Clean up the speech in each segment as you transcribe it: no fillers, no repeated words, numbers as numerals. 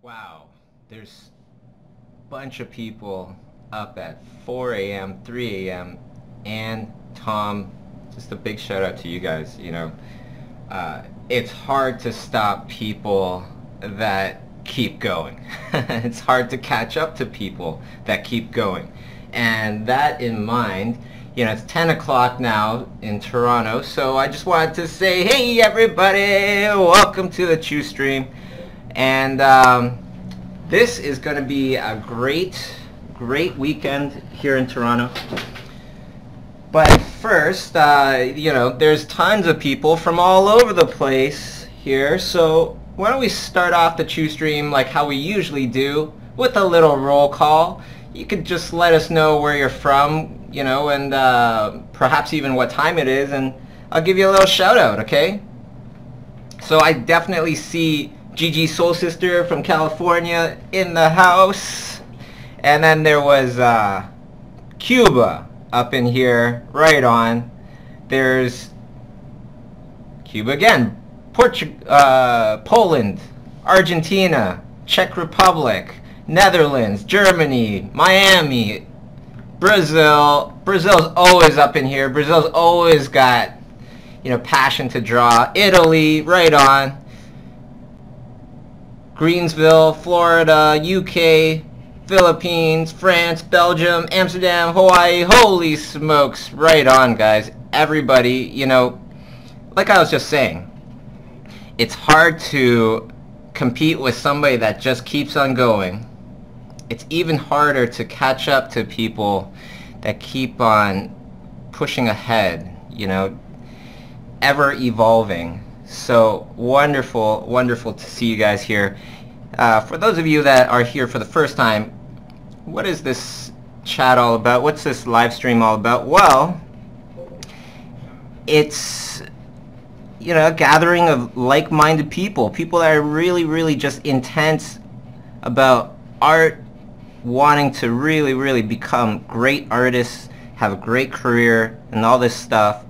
Wow, there's a bunch of people up at 4 a.m., 3 a.m., and Tom, just a big shout out to you guys. It's hard to stop people that keep going. It's hard to catch up to people that keep going. And that in mind, it's 10 o'clock now in Toronto, so I just wanted to say, hey everybody, welcome to the Chiustream. And this is going to be a great weekend here in Toronto. But first, there's tons of people from all over the place here, so why don't we start off the Chiustream like how we usually do, with a little roll call. You could just let us know where you're from, and perhaps even what time it is, and I'll give you a little shout out, okay? So I definitely see Gigi Soul Sister from California in the house. And then there was Cuba up in here, right on. There's Cuba again, Poland, Argentina, Czech Republic, Netherlands, Germany, Miami, Brazil. Brazil's always up in here. Brazil's always got, passion to draw. Italy, right on. Greensville, Florida, UK, Philippines, France, Belgium, Amsterdam, Hawaii. Holy smokes, right on, guys. Everybody, like I was just saying, it's hard to compete with somebody that just keeps on going. It's even harder to catch up to people that keep on pushing ahead, ever evolving. So wonderful to see you guys here. For those of you that are here for the first time, what is this chat all about? What's this live stream all about? Well, it's a gathering of like-minded people that are really just intense about art, wanting to really become great artists, have a great career, and all this stuff.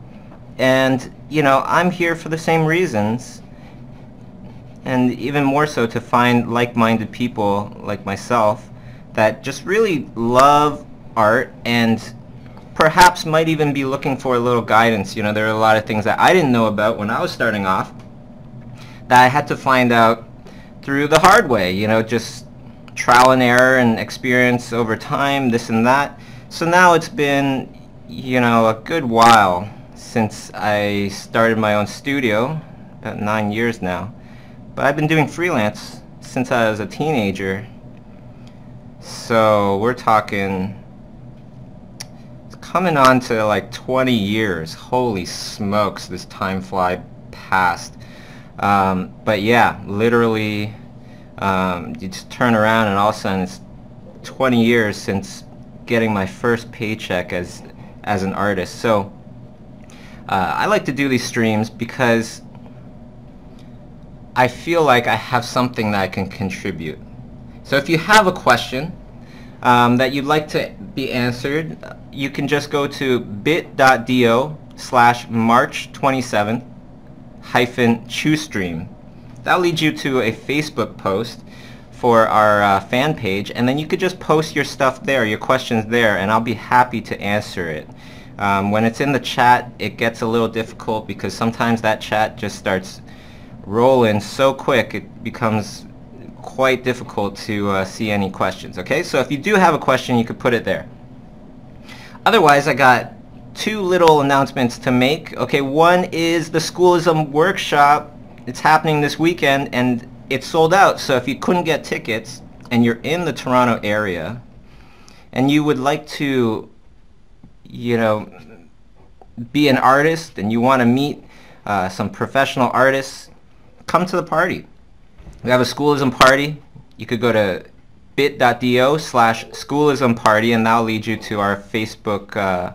And I'm here for the same reasons, and even more so to find like-minded people like myself that just really love art and perhaps might even be looking for a little guidance. There are a lot of things that I didn't know about when I was starting off that I had to find out through the hard way, just trial and error and experience over time, this and that. So now it's been, a good while since I started my own studio, about 9 years now. But I've been doing freelance since I was a teenager. So we're talking, it's coming on to like 20 years. Holy smokes, this time fly past. But yeah, literally, you just turn around and all of a sudden it's 20 years since getting my first paycheck as an artist. So I like to do these streams because I feel like I have something that I can contribute. So if you have a question that you'd like to be answered, you can just go to bit.do/March27-Chiustream. That'll lead you to a Facebook post for our fan page, and then you could just post your stuff there, your questions there, and I'll be happy to answer it. When it's in the chat, it gets a little difficult because sometimes that chat just starts rolling so quick it becomes quite difficult to see any questions. Okay, so if you do have a question, you could put it there. Otherwise, I got two little announcements to make. Okay, one is the Schoolism workshop. It's happening this weekend and it's sold out. So if you couldn't get tickets and you're in the Toronto area and you would like to, be an artist and you want to meet some professional artists, come to the party. We have a Schoolism party. You could go to bit.do/Schoolism party and that'll lead you to our Facebook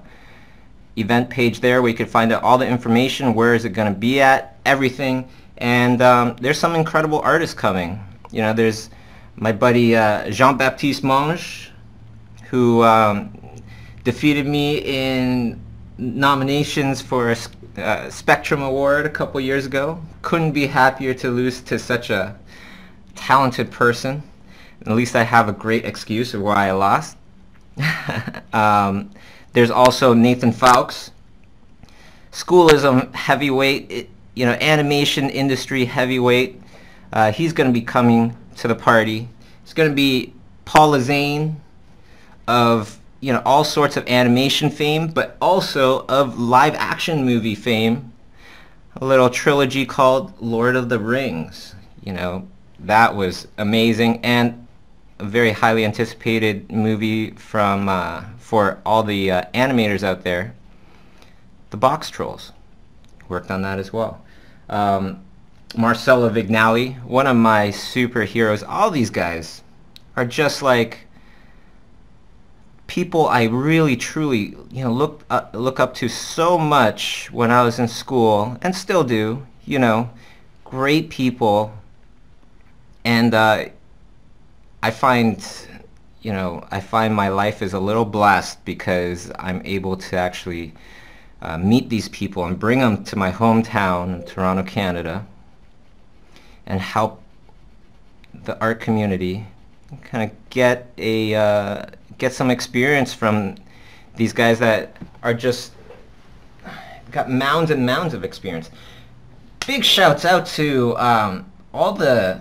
event page there where you can find out all the information, where is it going to be at, everything. And there's some incredible artists coming. There's my buddy Jean-Baptiste Monge, who defeated me in nominations for a Spectrum Award a couple years ago. Couldn't be happier to lose to such a talented person. At least I have a great excuse of why I lost. There's also Nathan Fowkes, Schoolism heavyweight, animation industry heavyweight. He's going to be coming to the party. It's going to be Paula Zane of all sorts of animation fame, but also of live action movie fame. A little trilogy called Lord of the Rings. That was amazing, and a very highly anticipated movie from for all the animators out there. The Box Trolls worked on that as well. Marcella Vignali, one of my superheroes. All these guys are just like people I really truly look up to so much when I was in school, and still do. Great people, and I find my life is a little blessed because I'm able to actually meet these people and bring them to my hometown, Toronto, Canada, and help the art community kind of get some experience from these guys that are just got mounds and mounds of experience. Big shouts out to all the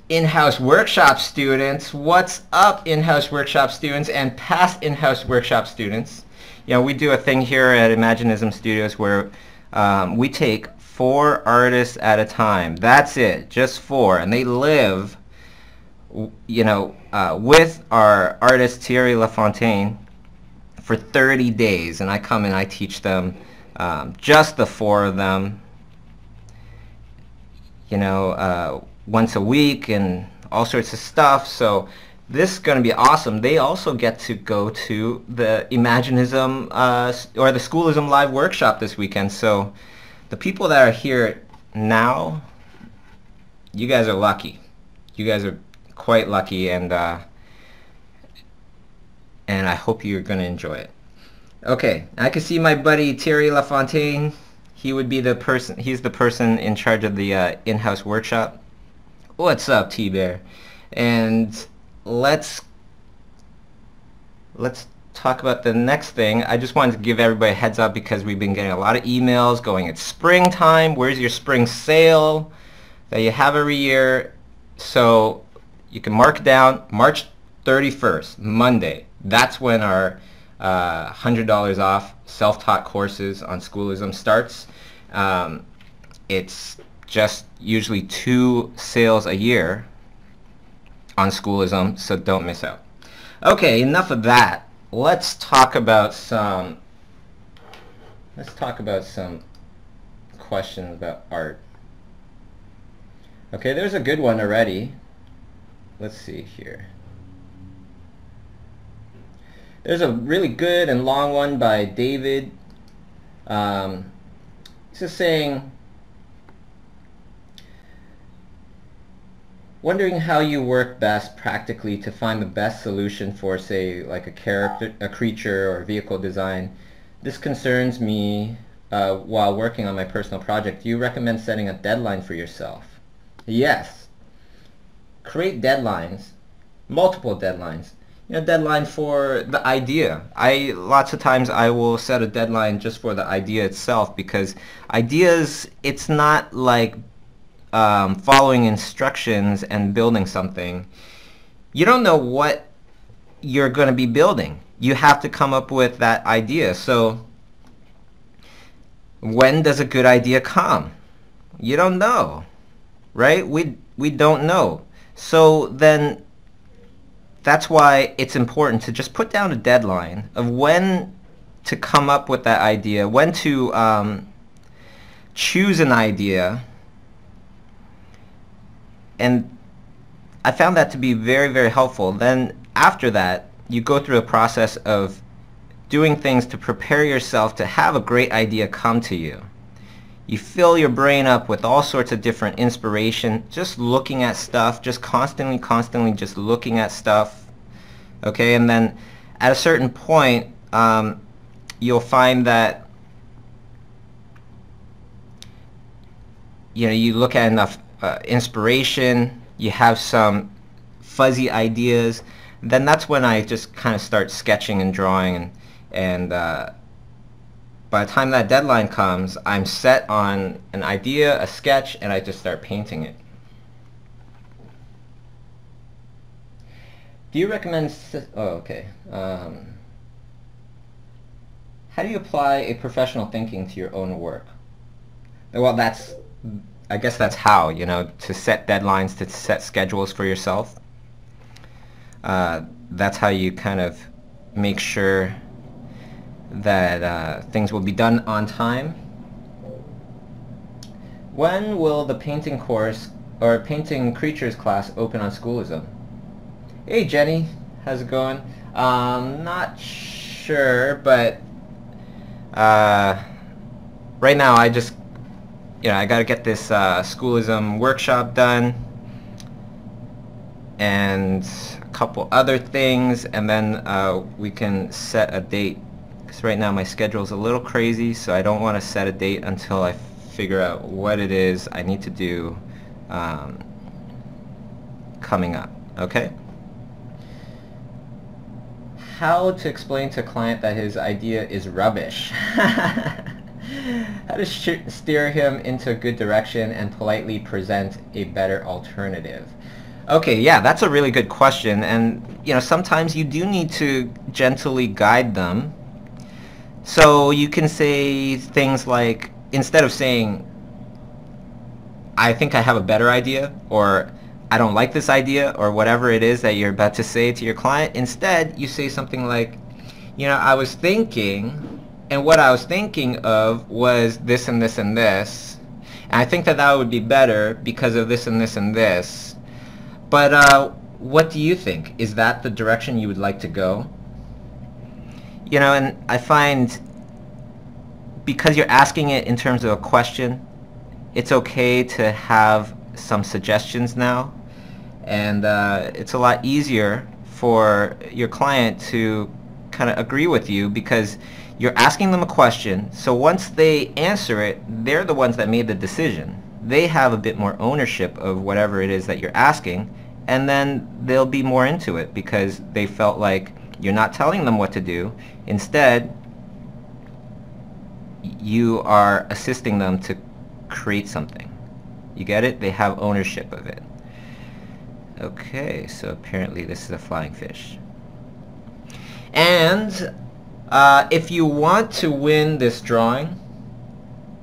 in-house workshop students. What's up, in-house workshop students and past in-house workshop students? We do a thing here at Imaginism Studios where we take 4 artists at a time. That's it, just 4, and they live, with our artist Thierry Lafontaine for 30 days, and I come and I teach them, just the 4 of them, once a week and all sorts of stuff. So this is going to be awesome. They also get to go to the Imaginism or the Schoolism live workshop this weekend. So the people that are here now, you guys are lucky. You guys are quite lucky, and I hope you're going to enjoy it. Okay, I can see my buddy Thierry Lafontaine. He would be the person. He's the person in charge of the in-house workshop. What's up, T-Bear? And let's talk about the next thing. I just wanted to give everybody a heads up because we've been getting a lot of emails going, it's springtime, where's your spring sale that you have every year? So you can mark it down, March 31st, Monday. That's when our $100 off self-taught courses on Schoolism starts. It's just usually 2 sales a year on Schoolism, so don't miss out. Okay, enough of that. Let's talk about some questions about art. Okay, there's a good one already. Let's see here. There's a really good and long one by David. He's just saying, wondering how you work best practically to find the best solution for, say, like a creature or vehicle design. This concerns me while working on my personal project. Do you recommend setting a deadline for yourself? Yes. Create deadlines, multiple deadlines. Deadline for the idea. Lots of times I will set a deadline just for the idea itself, because ideas, it's not like following instructions and building something. You don't know what you're going to be building. You have to come up with that idea. So when does a good idea come? You don't know, right? We don't know. So then that's why it's important to just put down a deadline of when to come up with that idea, when to choose an idea. And I found that to be very, very helpful. Then after that, you go through a process of doing things to prepare yourself to have a great idea come to you. You fill your brain up with all sorts of different inspiration, just looking at stuff, just constantly just looking at stuff. Okay, and then at a certain point, you'll find that you look at enough inspiration, you have some fuzzy ideas, then that's when I just kind of start sketching and drawing, and by the time that deadline comes, I'm set on an idea, a sketch, and I just start painting it. Do you recommend... How do you apply a professional thinking to your own work? Well, I guess that's how, to set deadlines, to set schedules for yourself. That's how you kind of make sure that things will be done on time. When will the painting course or painting creatures class open on Schoolism? Hey Jenny, how's it going? Not sure, but right now I just, I gotta get this Schoolism workshop done and a couple other things, and then we can set a date. Because right now my schedule's a little crazy, so I don't want to set a date until I figure out what it is I need to do coming up. Okay? How to explain to a client that his idea is rubbish? How to steer him into a good direction and politely present a better alternative? Okay, yeah, that's a really good question, and sometimes you do need to gently guide them. So you can say things like, instead of saying, I think I have a better idea, or I don't like this idea, or whatever it is that you're about to say to your client, instead you say something like, I was thinking, and what I was thinking of was this and this and this, and I think that would be better because of this and this and this, but what do you think? Is that the direction you would like to go? And I find because you're asking it in terms of a question, it's okay to have some suggestions now, and it's a lot easier for your client to kind of agree with you because you're asking them a question, so once they answer it, they're the ones that made the decision. They have a bit more ownership of whatever it is that you're asking, and then they'll be more into it because they felt like you're not telling them what to do. Instead, you are assisting them to create something. You get it? They have ownership of it. Okay, so apparently this is a flying fish. And if you want to win this drawing,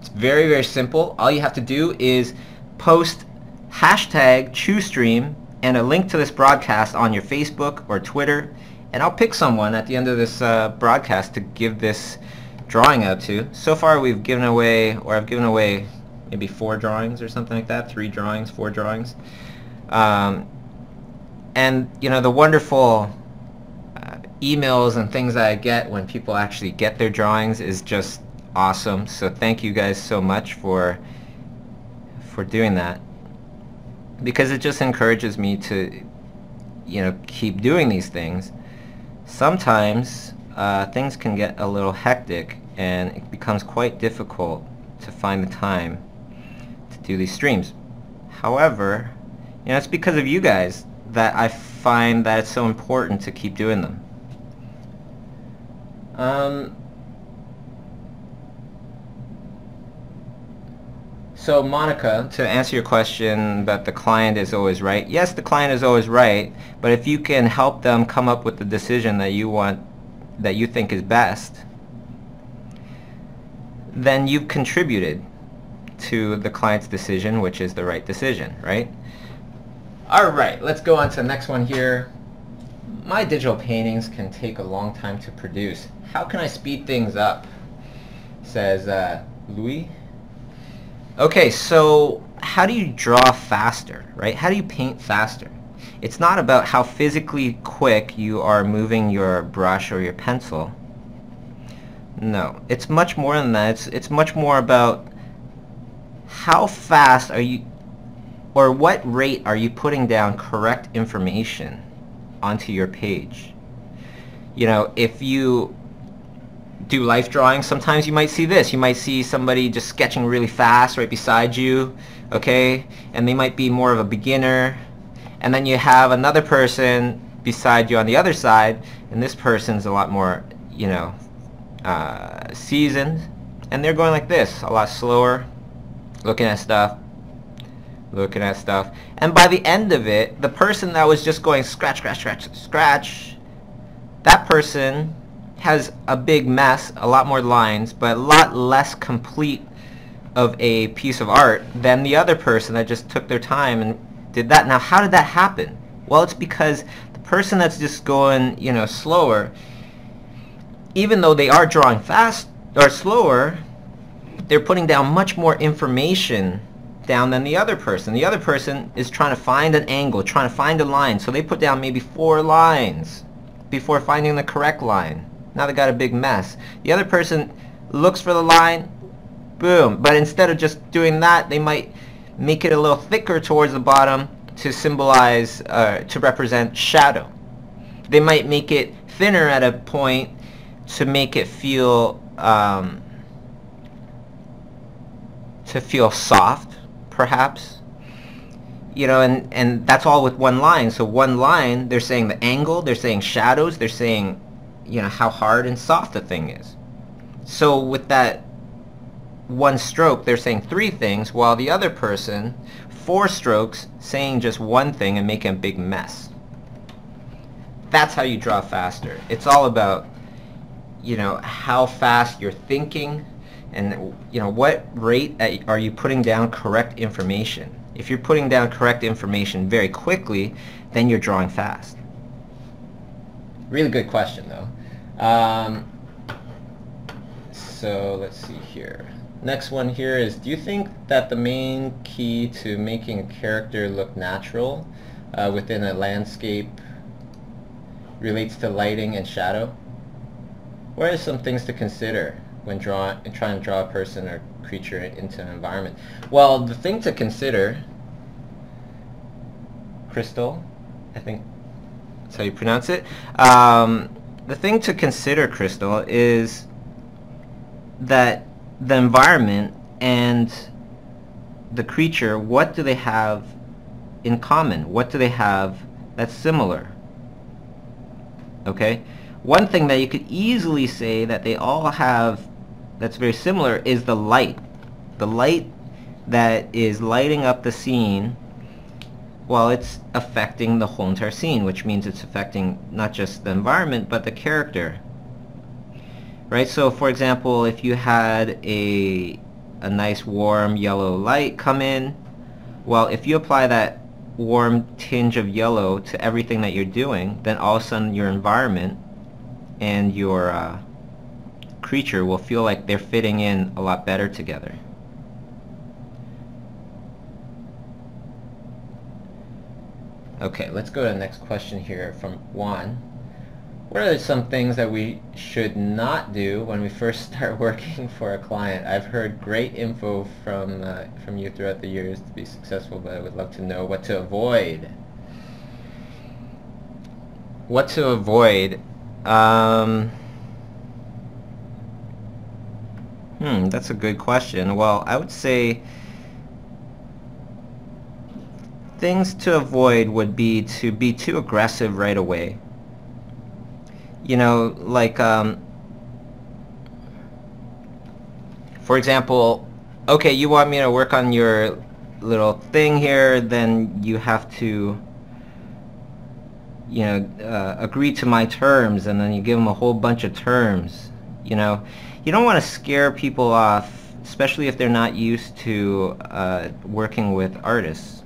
it's very, very simple. All you have to do is post hashtag Chiustream and a link to this broadcast on your Facebook or Twitter, and I'll pick someone at the end of this broadcast to give this drawing out to. So far we've given away, or I've given away maybe 4 drawings or something like that, 3 drawings, 4 drawings. And the wonderful emails and things that I get when people actually get their drawings is just awesome. So thank you guys so much for doing that, because it just encourages me to keep doing these things. Sometimes things can get a little hectic and it becomes quite difficult to find the time to do these streams. However, it's because of you guys that I find that it's so important to keep doing them. So Monica, to answer your question about the client is always right, yes, the client is always right, but if you can help them come up with the decision that you want, that you think is best, then you've contributed to the client's decision, which is the right decision, right? Alright, let's go on to the next one here. My digital paintings can take a long time to produce. How can I speed things up? Says Louis. Okay, so how do you draw faster, right? How do you paint faster? It's not about how physically quick you are moving your brush or your pencil. No, it's much more than that. It's much more about how fast are you, or what rate are you putting down correct information onto your page. If you do life drawing, sometimes you might see this. You might see somebody just sketching really fast right beside you, okay? And they might be more of a beginner, And then you have another person beside you on the other side, and this person's a lot more, you know, seasoned, and they're going like this, a lot slower, looking at stuff, and by the end of it, the person that was just going scratch, scratch, scratch, scratch, that person has a big mess, a lot more lines, but a lot less complete of a piece of art than the other person that just took their time and did that. Now, how did that happen? Well, it's because the person that's just going, you know, slower, even though they are drawing fast or slower, they're putting down much more information down than the other person. The other person is trying to find an angle, trying to find a line, so they put down maybe 4 lines before finding the correct line. Now they got a big mess. The other person looks for the line, boom, but instead of just doing that, they might make it a little thicker towards the bottom to symbolize, to represent shadow. They might make it thinner at a point to make it feel soft, perhaps, you know, and that's all with one line. So one line, they're saying the angle, they're saying shadows, they're saying, you know, how hard and soft the thing is. So with that one stroke, they're saying 3 things, while the other person, 4 strokes, saying just one thing and making a big mess. That's how you draw faster. It's all about, you know, how fast you're thinking, and, you know, what rate are you putting down correct information. If you're putting down correct information very quickly, then you're drawing fast. Really good question, though. So let's see here. Next one here is, do you think that the main key to making a character look natural within a landscape relates to lighting and shadow? What are some things to consider when trying to draw a person or creature into an environment? Well, the thing to consider, Crystal, I think that's how you pronounce it. The thing to consider, Crystal, is that the environment and the creature, what do they have in common? What do they have that's similar? Okay? One thing that you could easily say that they all have that's very similar is the light. The light that is lighting up the scene, well, it's affecting the whole entire scene, which means it's affecting not just the environment, but the character. Right? So, for example, if you had a nice warm yellow light come in, well, if you apply that warm tinge of yellow to everything that you're doing, then all of a sudden your environment and your creature will feel like they're fitting in a lot better together. Okay, let's go to the next question here from Juan. What are some things that we should not do when we first start working for a client? I've heard great info from you throughout the years to be successful, but I would love to know what to avoid. What to avoid? That's a good question. Well, I would say things to avoid would be to be too aggressive right away. You know, like, for example, okay, you want me to work on your little thing here, then you have to, you know, agree to my terms, and then you give them a whole bunch of terms. You know, you don't want to scare people off, especially if they're not used to working with artists,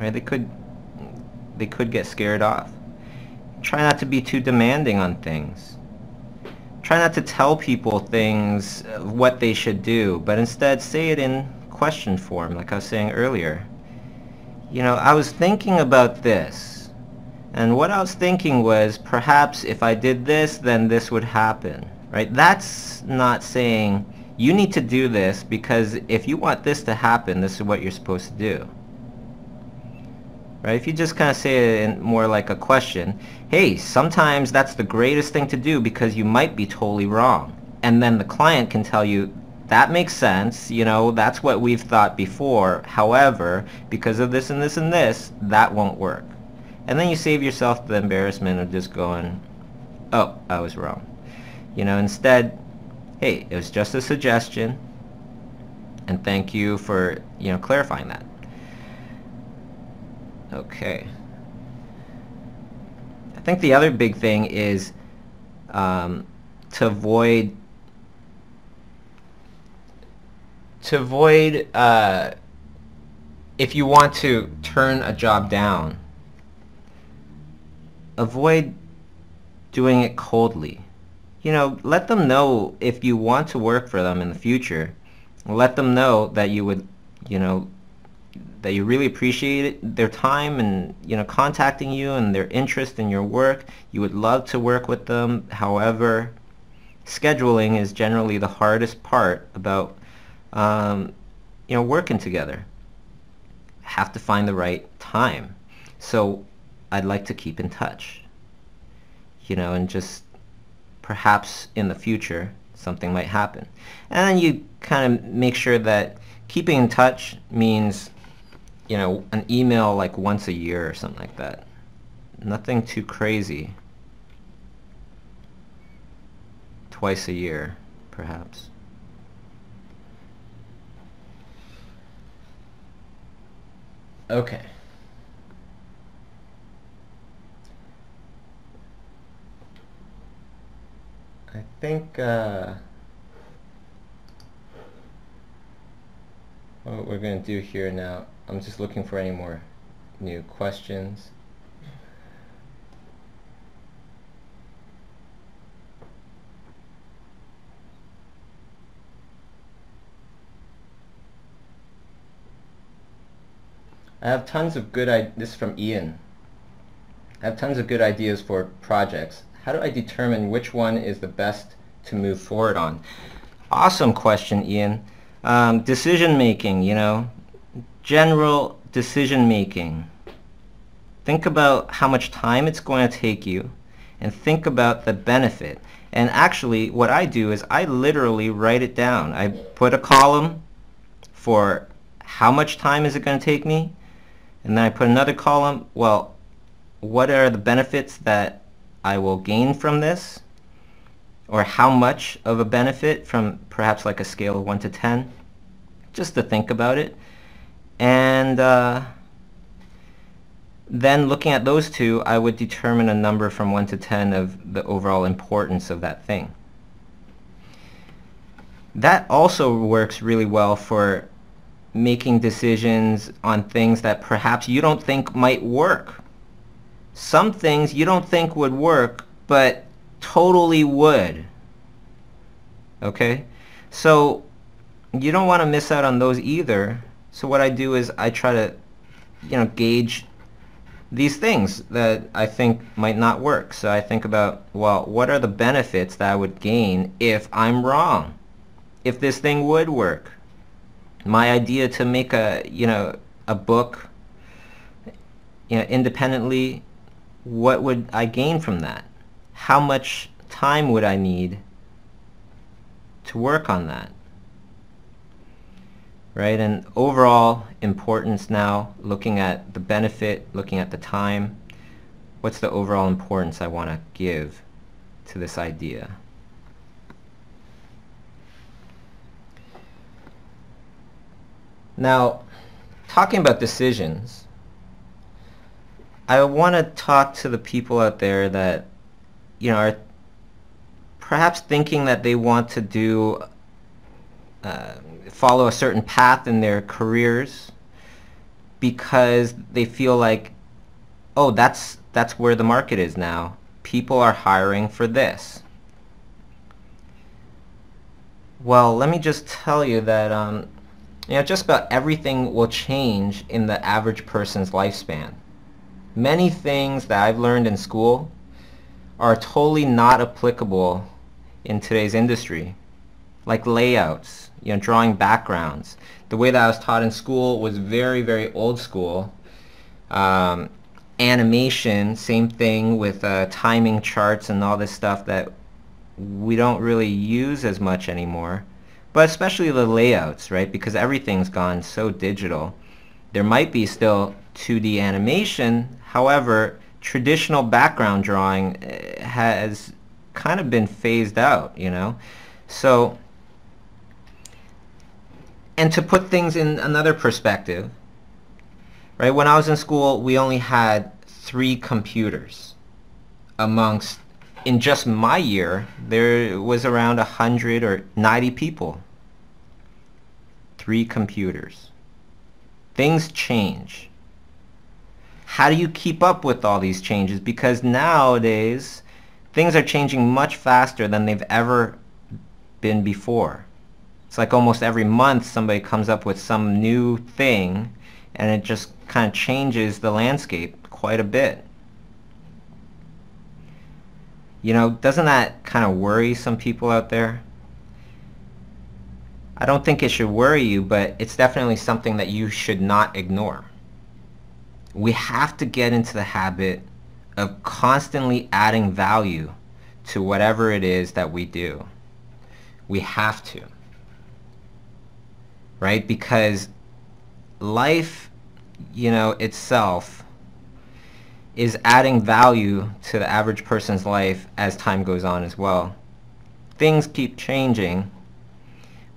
right? They could get scared off. Try not to be too demanding on things. Try not to tell people things, what they should do, but instead say it in question form, like I was saying earlier. You know, I was thinking about this, and what I was thinking was, perhaps if I did this, then this would happen, right? That's not saying, you need to do this, because if you want this to happen, this is what you're supposed to do. Right? If you just kind of say it in more like a question, hey, sometimes that's the greatest thing to do because you might be totally wrong. And then the client can tell you that makes sense, you know, that's what we've thought before. However, because of this and this and this, that won't work. And then you save yourself the embarrassment of just going, oh, I was wrong. You know, instead, hey, it was just a suggestion, and thank you for, you know, clarifying that. Okay. I think the other big thing is to avoid if you want to turn a job down, avoid doing it coldly. You know, let them know if you want to work for them in the future. Let them know that you would, you know, that you really appreciate their time and, you know, contacting you and their interest in your work. You would love to work with them. However, scheduling is generally the hardest part about, you know, working together. Have to find the right time. So I'd like to keep in touch, you know, and just perhaps in the future something might happen. And then you kind of make sure that keeping in touch means, you know, an email like once a year or something like that. Nothing too crazy. Twice a year, perhaps. Okay. I think what we're going to do here now, I'm just looking for any more new questions. I have tons of good ideas. This is from Ian. I have tons of good ideas for projects. How do I determine which one is the best to move forward on? Awesome question, Ian. Decision making, you know, general decision making. Think about how much time it's going to take you and think about the benefit. And actually what I do is I literally write it down. I put a column for how much time is it going to take me, and then I put another column, well, what are the benefits that I will gain from this, or how much of a benefit from perhaps like a scale of 1 to 10, just to think about it. And then looking at those two, I would determine a number from 1 to 10 of the overall importance of that thing. That also works really well for making decisions on things that perhaps you don't think might work. Some things you don't think would work, but totally would. Okay? So you don't want to miss out on those either. So what I do is I try to, you know, gauge these things that I think might not work. So I think about, well, what are the benefits that I would gain if I'm wrong? If this thing would work? My idea to make a, you know, a book, you know, independently, what would I gain from that? How much time would I need to work on that? Right? And overall importance now, looking at the benefit, looking at the time, what's the overall importance I want to give to this idea? Now, talking about decisions, I want to talk to the people out there that, you know, are perhaps thinking that they want to do, follow a certain path in their careers because they feel like, oh, that's where the market is now. People are hiring for this. Well, let me just tell you that, you know, just about everything will change in the average person's lifespan. Many things that I've learned in school are totally not applicable in today's industry, like layouts, you know, drawing backgrounds. The way that I was taught in school was very, very old school. Animation, same thing with timing charts and all this stuff that we don't really use as much anymore. but especially the layouts, right? Because everything's gone so digital. There might be still 2D animation, however, traditional background drawing has kind of been phased out, you know? So, and to put things in another perspective, right? When I was in school, we only had 3 computers amongst, in just my year, there was around 100 or 90 people. 3 computers. Things change. How do you keep up with all these changes? Because nowadays, things are changing much faster than they've ever been before. It's like almost every month somebody comes up with some new thing, and it just kind of changes the landscape quite a bit. You know, doesn't that kind of worry some people out there? I don't think it should worry you, but it's definitely something that you should not ignore. We have to get into the habit of constantly adding value to whatever it is that we do. We have to. Right? Because life, you know, itself is adding value to the average person's life as time goes on as well. Things keep changing.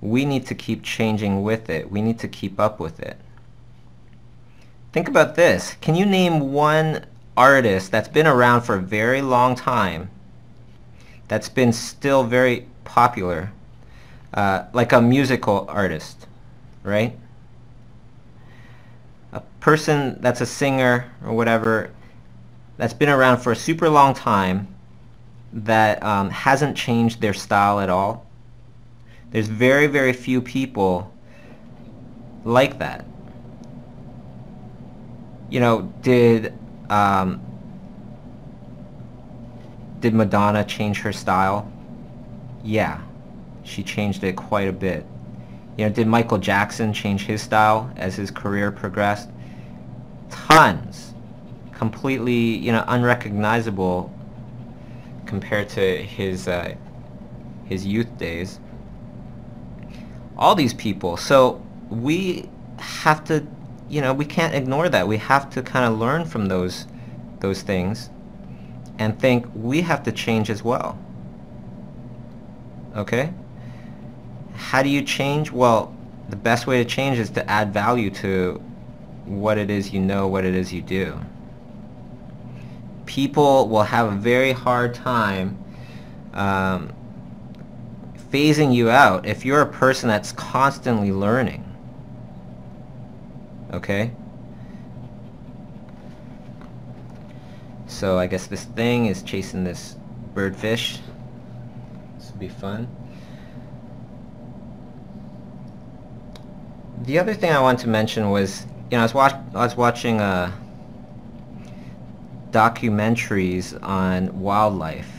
We need to keep changing with it. We need to keep up with it. Think about this. Can you name one artist that's been around for a very long time, that's been still very popular, like a musical artist, right? A person that's a singer or whatever that's been around for a super long time that hasn't changed their style at all. There's very, very few people like that. You know, did Madonna change her style? Yeah, she changed it quite a bit. You know, did Michael Jackson change his style as his career progressed? Tons. Completely, you know, unrecognizable compared to his youth days. All these people. So we have to, you know, we can't ignore that. We have to kind of learn from those things and think we have to change as well. Okay? How do you change? Well, the best way to change is to add value to what it is you know, what it is you do. People will have a very hard time phasing you out if you're a person that's constantly learning. Okay? So I guess this thing is chasing this birdfish. This will be fun. The other thing I wanted to mention was, you know, I was watching documentaries on wildlife.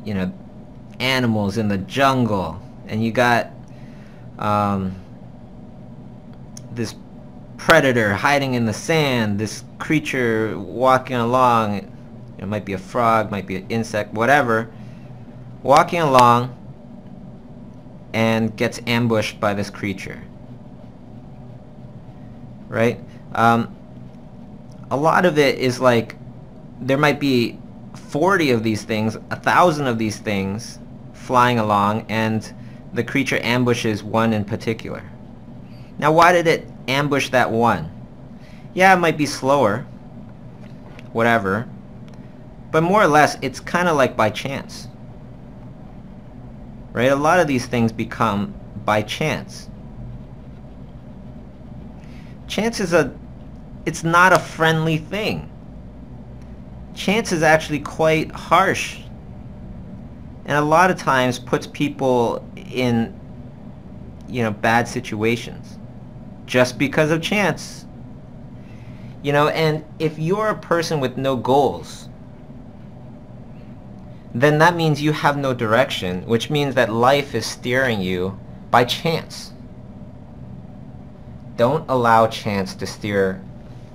You know, animals in the jungle, and you got this predator hiding in the sand, this creature walking along, it might be a frog, might be an insect, whatever, walking along and gets ambushed by this creature, right? A lot of it is like there might be 40 of these things, 1,000 of these things flying along, and the creature ambushes one in particular. Now, why did it ambush that one? Yeah, it might be slower, whatever, but more or less it's kind of like by chance, right? A lot of these things become by chance. Chance is it's not a friendly thing. Chance is actually quite harsh, and a lot of times puts people in, you know, bad situations just because of chance. You know, and if you're a person with no goals, then that means you have no direction, which means that life is steering you by chance. Don't allow chance to steer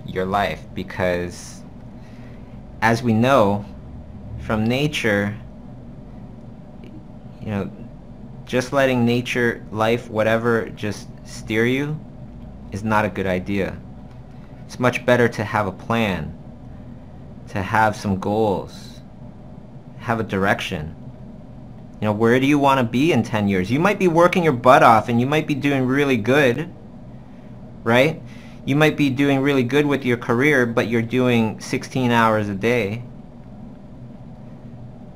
your life, because as we know from nature, you know, just letting nature, life, whatever, just steer you is not a good idea. It's much better to have a plan, to have some goals, have a direction. You know, where do you want to be in 10 years? You might be working your butt off and you might be doing really good, right? You might be doing really good with your career, but you're doing 16 hours a day.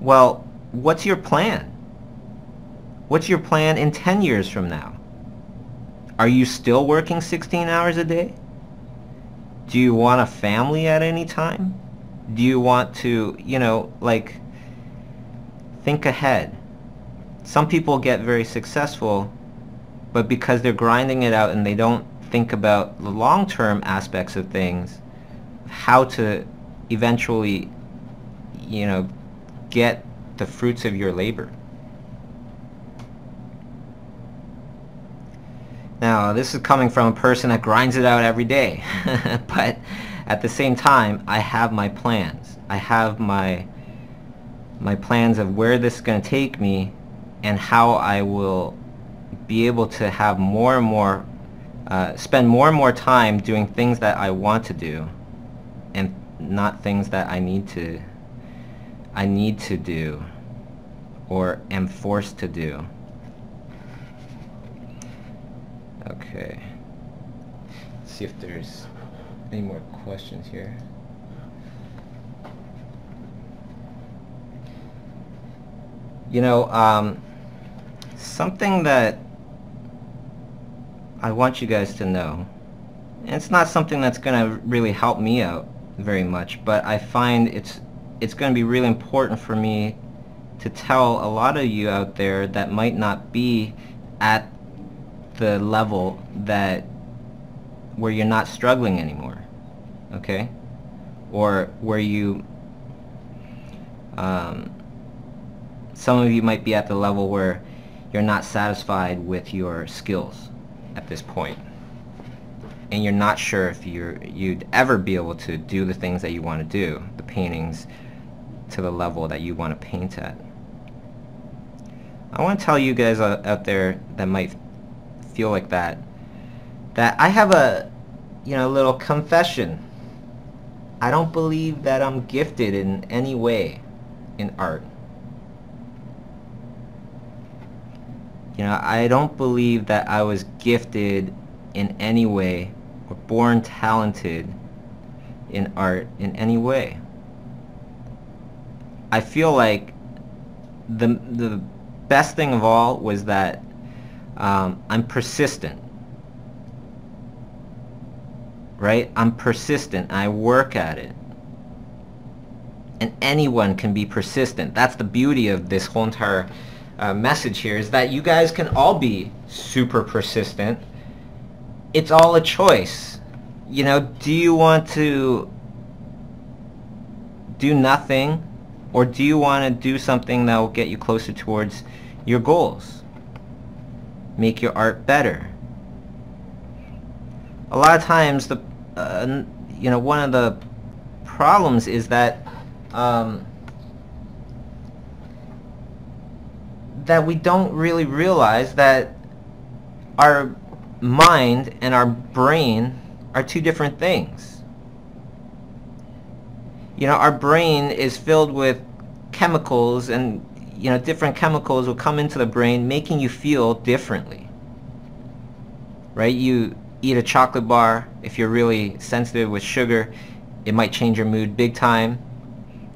Well, what's your plan? What's your plan in 10 years from now? Are you still working 16 hours a day? Do you want a family at any time? Do you want to, you know, like, think ahead? Some people get very successful, but because they're grinding it out and they don't think about the long-term aspects of things, how to eventually, you know, get the fruits of your labor. Now, this is coming from a person that grinds it out every day, but at the same time, I have my plans. I have my plans of where this is going to take me and how I will be able to have more and more, spend more and more time doing things that I want to do and not things that I need to do or am forced to do. Okay. Let's see if there's any more questions here. You know, something that I want you guys to know, and it's not something that's going to really help me out very much, but I find it's going to be really important for me to tell a lot of you out there that might not be at the level that where you're not struggling anymore, okay? Or where you some of you might be at the level where you're not satisfied with your skills at this point, and you're not sure if you'd ever be able to do the things that you want to do, the paintings to the level that you want to paint at. I want to tell you guys out there that might feel like that I have a, you know, little confession. I don't believe that I'm gifted in any way in art. You know, I don't believe that I was gifted in any way or born talented in art in any way. I feel like the best thing of all was that I'm persistent, right? I'm persistent. I work at it. And anyone can be persistent. That's the beauty of this whole entire message here, is that you guys can all be super persistent. It's all a choice. You know, do you want to do nothing, or do you want to do something that will get you closer towards your goals? Make your art better. A lot of times, you know, one of the problems is that that we don't really realize that our mind and our brain are two different things. You know, our brain is filled with chemicals, and you know, different chemicals will come into the brain making you feel differently, right? You eat a chocolate bar, if you're really sensitive with sugar, it might change your mood big time.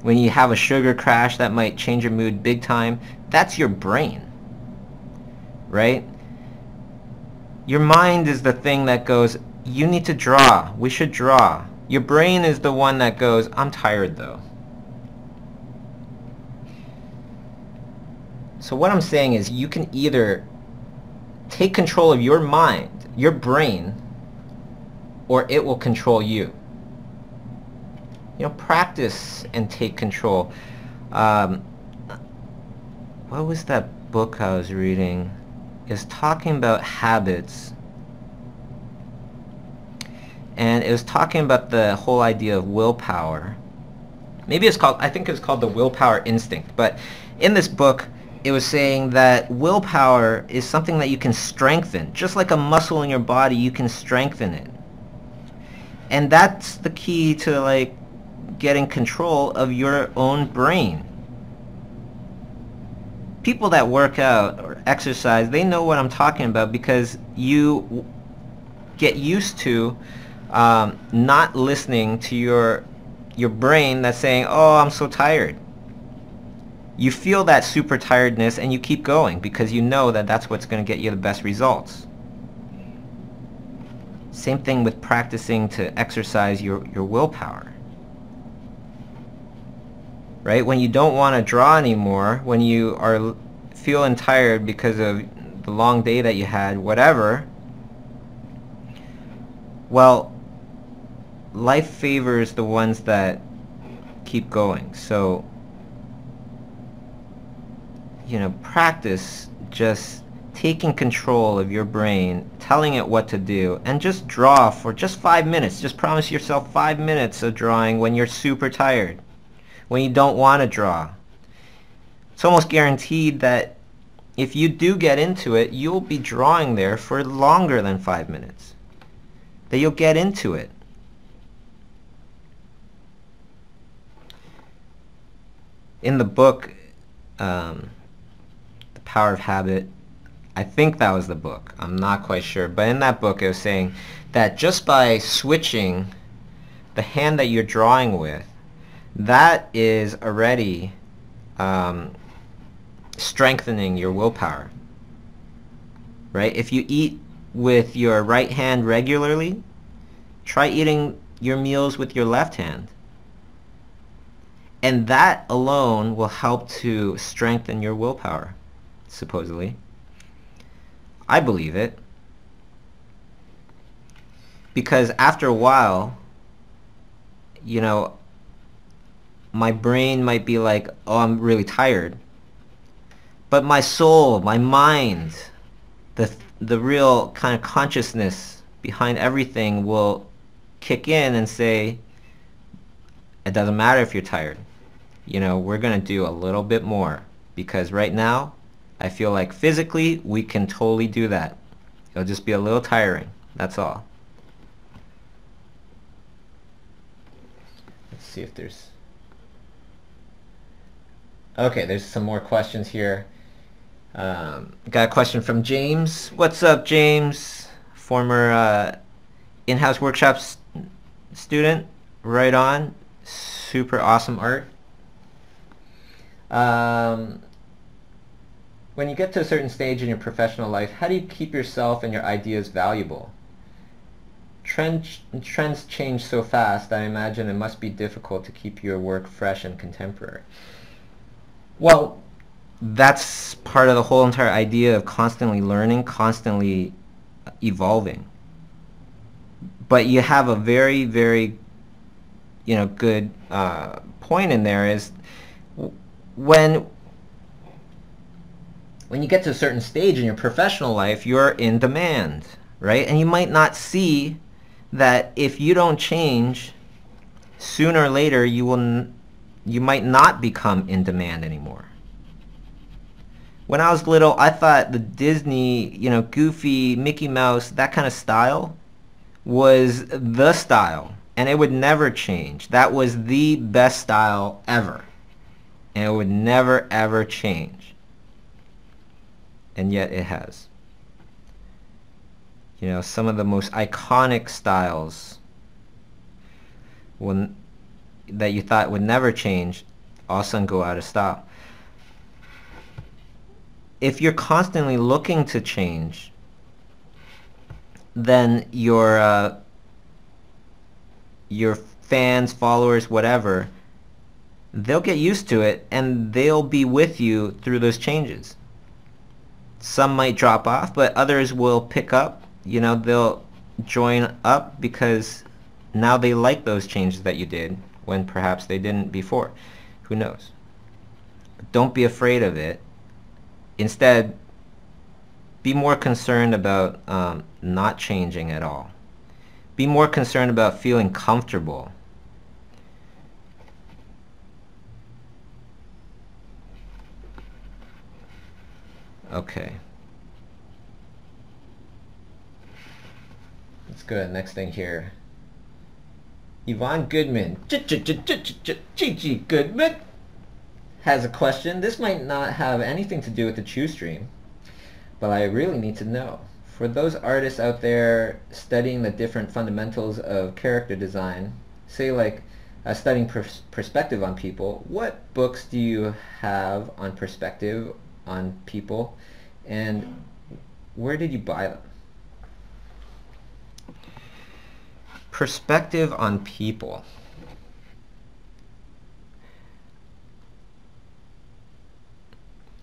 When you have a sugar crash, that might change your mood big time. That's your brain, right? Your mind is the thing that goes, you need to draw, we should draw. Your brain is the one that goes, I'm tired though. So what I'm saying is, you can either take control of your mind, your brain, or it will control you. You know, practice and take control. What was that book I was reading? It was talking about habits. And it was talking about the whole idea of willpower. Maybe it's called, I think it's called the Willpower Instinct. But in this book, it was saying that willpower is something that you can strengthen. Just like a muscle in your body, you can strengthen it. And that's the key to like getting control of your own brain. People that work out or exercise, they know what I'm talking about, because you get used to not listening to your brain that's saying, oh, I'm so tired. You feel that super tiredness and you keep going because you know that that's what's going to get you the best results. Same thing with practicing to exercise your willpower. Right? When you don't want to draw anymore, when you are feeling tired because of the long day that you had, whatever, well, life favors the ones that keep going. So, you know, practice just taking control of your brain, telling it what to do, and just draw for just 5 minutes. Just promise yourself 5 minutes of drawing when you're super tired, when you don't want to draw. It's almost guaranteed that if you do get into it, you'll be drawing there for longer than 5 minutes. That you'll get into it. In the book, The Power of Habit, I think that was the book, I'm not quite sure, but in that book it was saying that just by switching the hand that you're drawing with, that is already strengthening your willpower. Right? If you eat with your right hand regularly, try eating your meals with your left hand. And that alone will help to strengthen your willpower, supposedly. I believe it. Because after a while, you know, my brain might be like, oh, I'm really tired. But my soul, my mind, the real kind of consciousness behind everything will kick in and say, it doesn't matter if you're tired. You know, we're going to do a little bit more, because right now I feel like physically we can totally do that. It'll just be a little tiring. That's all. Let's see if there's... Okay, there's some more questions here. Got a question from James. What's up, James? Former in-house workshops student. Right on. Super awesome art. When you get to a certain stage in your professional life, how do you keep yourself and your ideas valuable? Trends change so fast, I imagine it must be difficult to keep your work fresh and contemporary. Well, that's part of the whole entire idea of constantly learning, constantly evolving. But you have a very, very, you know, good point in there is when you get to a certain stage in your professional life, you're in demand, right? And you might not see that if you don't change, sooner or later you might not become in demand anymore. When I was little, I thought the Disney, you know, Goofy, Mickey Mouse, that kind of style was the style, and it would never change. That was the best style ever, and it would never ever change. And yet it has. You know, some of the most iconic styles that you thought would never change all of a sudden go out of style. If you're constantly looking to change, then your fans, followers, whatever, they'll get used to it and they'll be with you through those changes. Some might drop off, but others will pick up. You know, they'll join up because now they like those changes that you did when perhaps they didn't before. Who knows? But don't be afraid of it. Instead, be more concerned about not changing at all. Be more concerned about feeling comfortable. Okay. Let's go to the next thing here. Yvonne Goodman, Gigi Goodman, has a question. This might not have anything to do with the Chiustream, but I really need to know. For those artists out there studying the different fundamentals of character design, say like studying perspective on people, what books do you have on perspective on people, and where did you buy them? Perspective on people.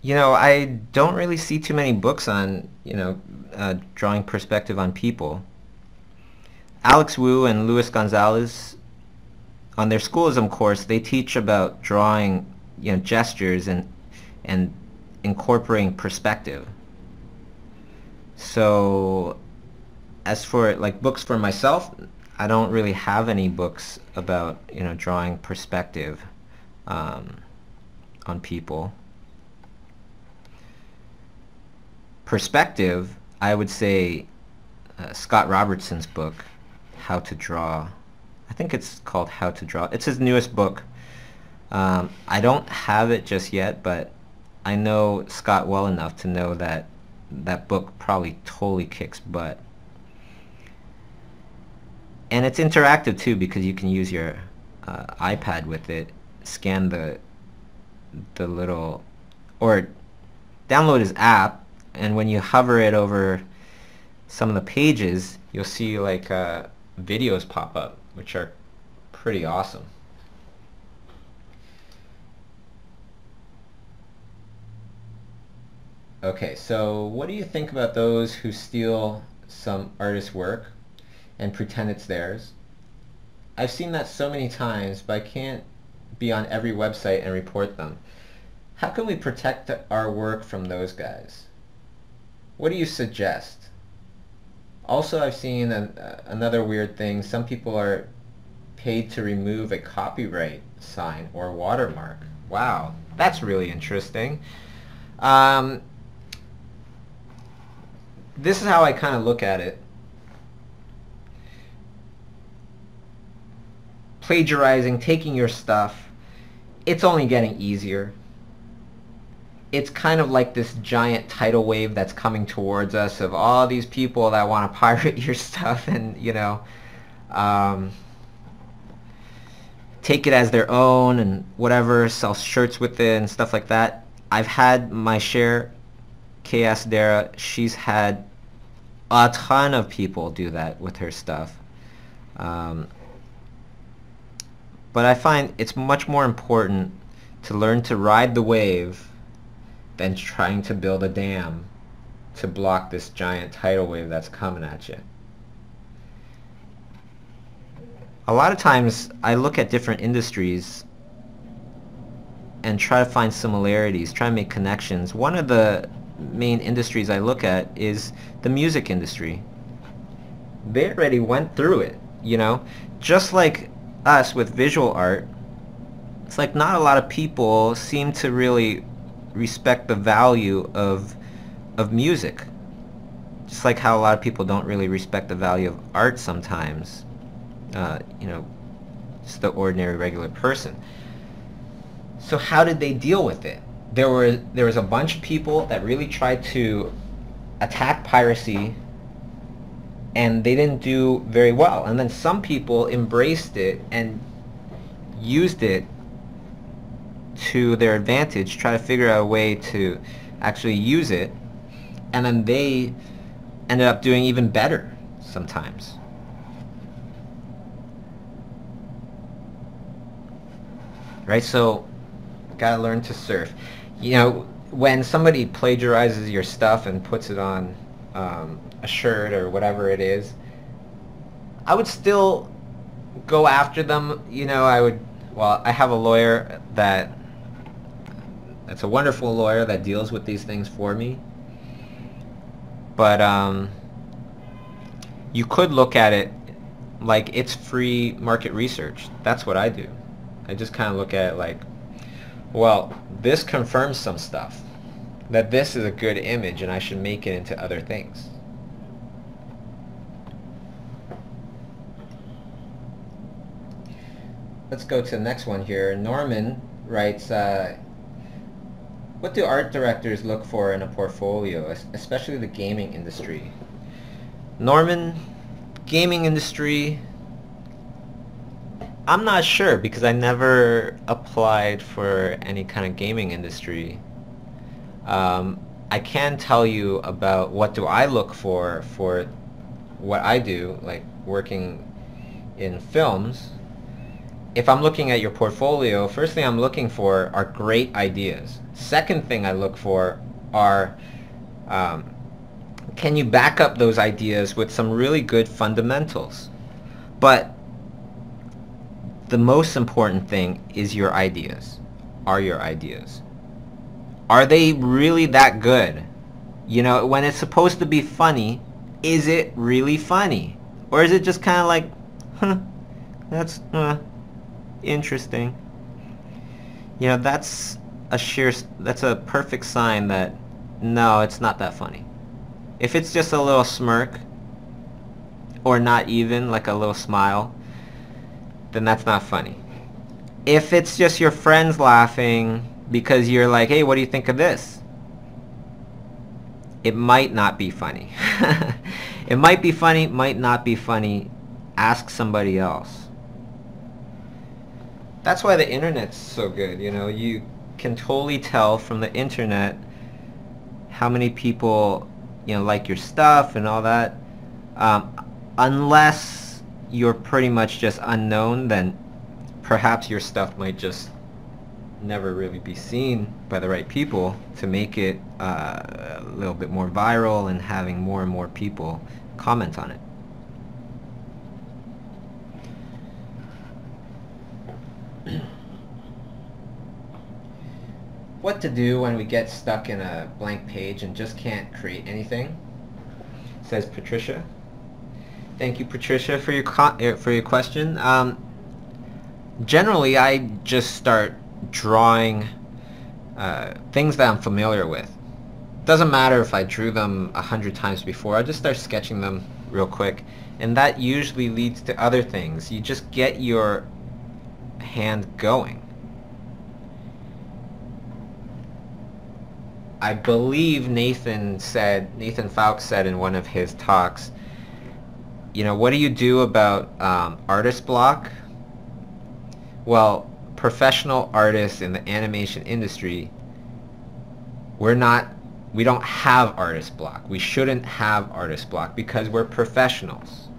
You know, I don't really see too many books on, drawing perspective on people. Alex Wu and Luis Gonzalez, on their Schoolism course, they teach about drawing, gestures and incorporating perspective. So, as for like books for myself, I don't really have any books about, drawing perspective on people. Perspective, I would say Scott Robertson's book, How to Draw. I think it's called How to Draw. It's his newest book. I don't have it just yet, but I know Scott well enough to know that that book probably totally kicks butt. And it's interactive too, because you can use your iPad with it, scan the little, or download his app, and when you hover it over some of the pages, you'll see like videos pop up, which are pretty awesome. Okay, so what do you think about those who steal some artist's work and pretend it's theirs? I've seen that so many times, but I can't be on every website and report them. How can we protect our work from those guys? What do you suggest? Also, I've seen another weird thing. Some people are paid to remove a copyright sign or watermark. Wow, that's really interesting. This is how I kind of look at it. Plagiarizing, taking your stuff, it's only getting easier. It's kind of like this giant tidal wave that's coming towards us of all these people that want to pirate your stuff and, take it as their own and whatever, sell shirts with it and stuff like that. I've had my share. KS Dara, she's had a ton of people do that with her stuff. But I find it's much more important to learn to ride the wave than trying to build a dam to block this giant tidal wave that's coming at you. A lot of times I look at different industries and try to find similarities, try to make connections. One of the main industries I look at is the music industry. They already went through it, just like us with visual art. It's like not a lot of people seem to really respect the value of music, just like how a lot of people don't really respect the value of art sometimes, just the ordinary regular person. So how did they deal with it? There was a bunch of people that really tried to attack piracy, and they didn't do very well. And then some people embraced it and used it to their advantage, try to figure out a way to actually use it, and then they ended up doing even better sometimes. Right? So, gotta learn to surf. When somebody plagiarizes your stuff and puts it on a shirt or whatever it is, I would still go after them. I have a lawyer that's a wonderful lawyer that deals with these things for me. But you could look at it like it's free market research. That's what I do. I just kind of look at it like, well, this confirms some stuff. that this is a good image and I should make it into other things. Let's go to the next one here. Norman writes, what do art directors look for in a portfolio, especially the gaming industry? Norman, gaming industry, I'm not sure because I never applied for any kind of gaming industry. I can tell you about what do I look for what I do, like working in films. If I'm looking at your portfolio, first thing I'm looking for are great ideas. Second thing I look for are, can you back up those ideas with some really good fundamentals? But the most important thing is your ideas. Are your ideas? Are they really that good? You know, when it's supposed to be funny, is it really funny? Or is it just kind of like, huh, that's interesting. You know, that's a perfect sign that no, it's not that funny. If it's just a little smirk, or not even, like a little smile, then that's not funny. If it's just your friends laughing because you're like, hey, what do you think of this? It might not be funny. It might be funny, might not be funny. Ask somebody else. That's why the internet's so good, you know. You can totally tell from the internet how many people, you know, like your stuff and all that. Unless you're pretty much just unknown, then perhaps your stuff might just never really be seen by the right people to make it a little bit more viral and having more and more people comment on it. What to do when we get stuck in a blank page and just can't create anything? Says Patricia. Thank you, Patricia, for your question. Generally, I just start drawing things that I'm familiar with. Doesn't matter if I drew them 100 times before. I just start sketching them real quick, and that usually leads to other things. You just get your hand going. I believe Nathan Fowke said in one of his talks, you know, what do you do about artist block? Well, professional artists in the animation industry, we don't have artist block. We shouldn't have artist block because we're professionals,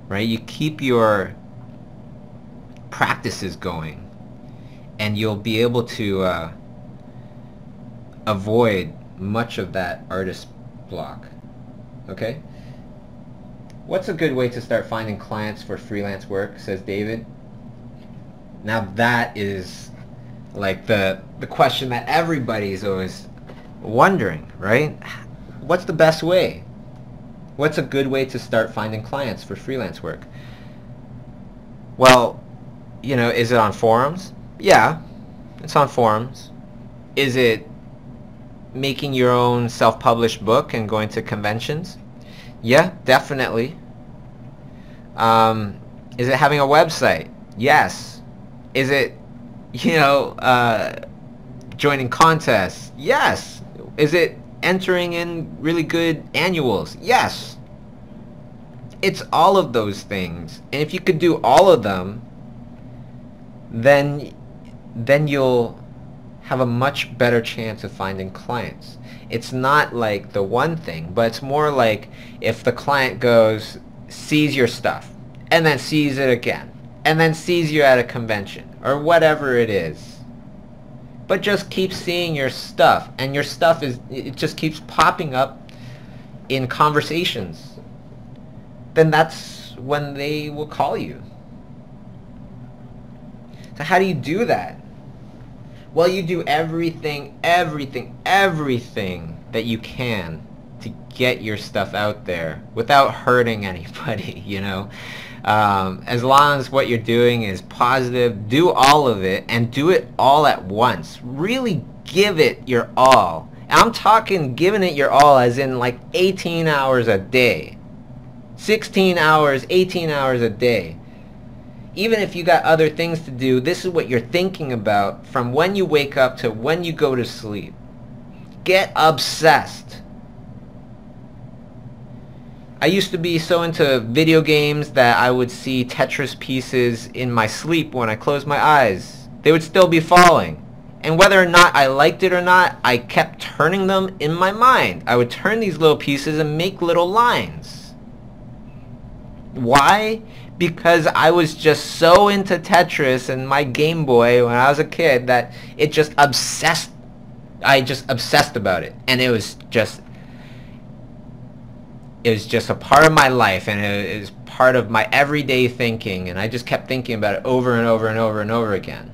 right? You keep your practices going and you'll be able to avoid much of that artist block. Okay? What's a good way to start finding clients for freelance work, says David. Now that is like the question that everybody's always wondering, right? What's the best way? What's a good way to start finding clients for freelance work? Well, you know, is it on forums? Yeah, it's on forums. Is it making your own self-published book and going to conventions? Yeah, definitely. Is it having a website? Yes. Is it, you know, joining contests? Yes. Is it entering in really good annuals? Yes. It's all of those things. And if you could do all of them, then you'll have a much better chance of finding clients. It's not like the one thing, but it's more like if the client sees your stuff, and then sees it again, and then sees you at a convention, or whatever it is, but just keeps seeing your stuff, and your stuff it just keeps popping up in conversations, then that's when they will call you. So how do you do that? Well, you do everything that you can to get your stuff out there without hurting anybody, you know. As long as what you're doing is positive, do all of it and do it all at once. Really give it your all. I'm talking giving it your all as in like 18 hours a day. 16 hours, 18 hours a day. Even if you got other things to do, this is what you're thinking about from when you wake up to when you go to sleep. Get obsessed. I used to be so into video games that I would see Tetris pieces in my sleep when I closed my eyes. They would still be falling. And whether or not I liked it or not, I kept turning them in my mind. I would turn these little pieces and make little lines. Why? Because I was just so into Tetris and my Game Boy when I was a kid that it just obsessed. I just obsessed about it. And it was just a part of my life, and it is part of my everyday thinking, and I just kept thinking about it over and over and over and over again.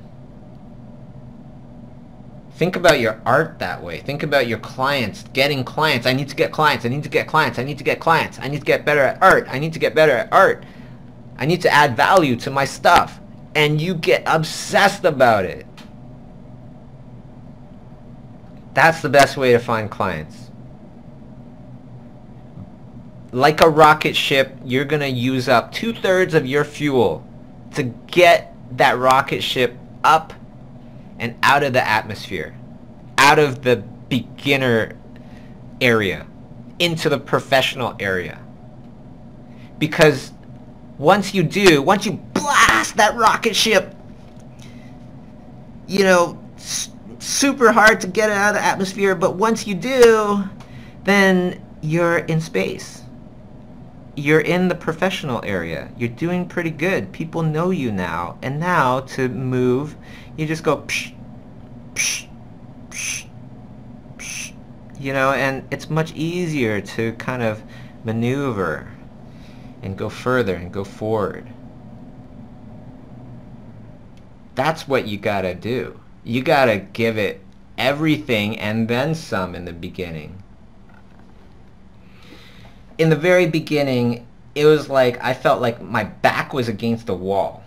Think about your art that way. Think about your clients, getting clients. I need to get clients. I need to get clients. I need to get clients. I need to get better at art. I need to get better at art. I need to add value to my stuff. And you get obsessed about it. That's the best way to find clients. Like a rocket ship, you're going to use up 2/3 of your fuel to get that rocket ship up and out of the atmosphere, out of the beginner area, into the professional area. Because once you blast that rocket ship, you know, super hard to get it out of the atmosphere, but once you do, then you're in space. You're in the professional area. You're doing pretty good. People know you now. And now to move, you just go psh, psh, psh, psh, you know, and it's much easier to kind of maneuver and go further and go forward. That's what you gotta do. You gotta give it everything and then some in the beginning. In the very beginning, it was like I felt like my back was against the wall.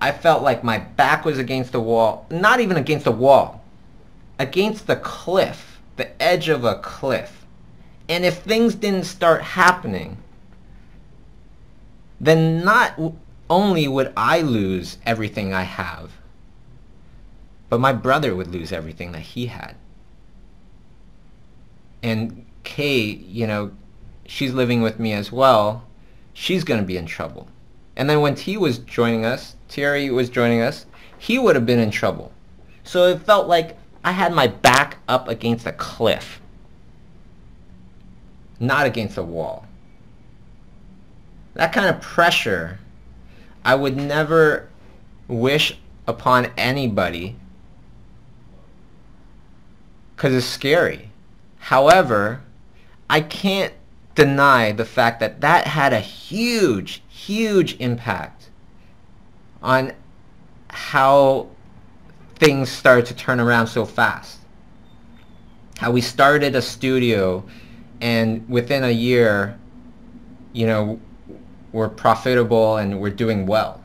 I felt like my back was against the wall, not even against the wall, against the cliff, the edge of a cliff. And if things didn't start happening, then not only would I lose everything I have, but my brother would lose everything that he had. And Kay, you know, she's living with me as well. She's going to be in trouble. And then when Thierry was joining us, he would have been in trouble. So it felt like I had my back up against a cliff, not against a wall. That kind of pressure I would never wish upon anybody because it's scary. However, I can't deny the fact that that had a huge, huge impact on how things started to turn around so fast. How we started a studio and within a year, you know, we're profitable and we're doing well.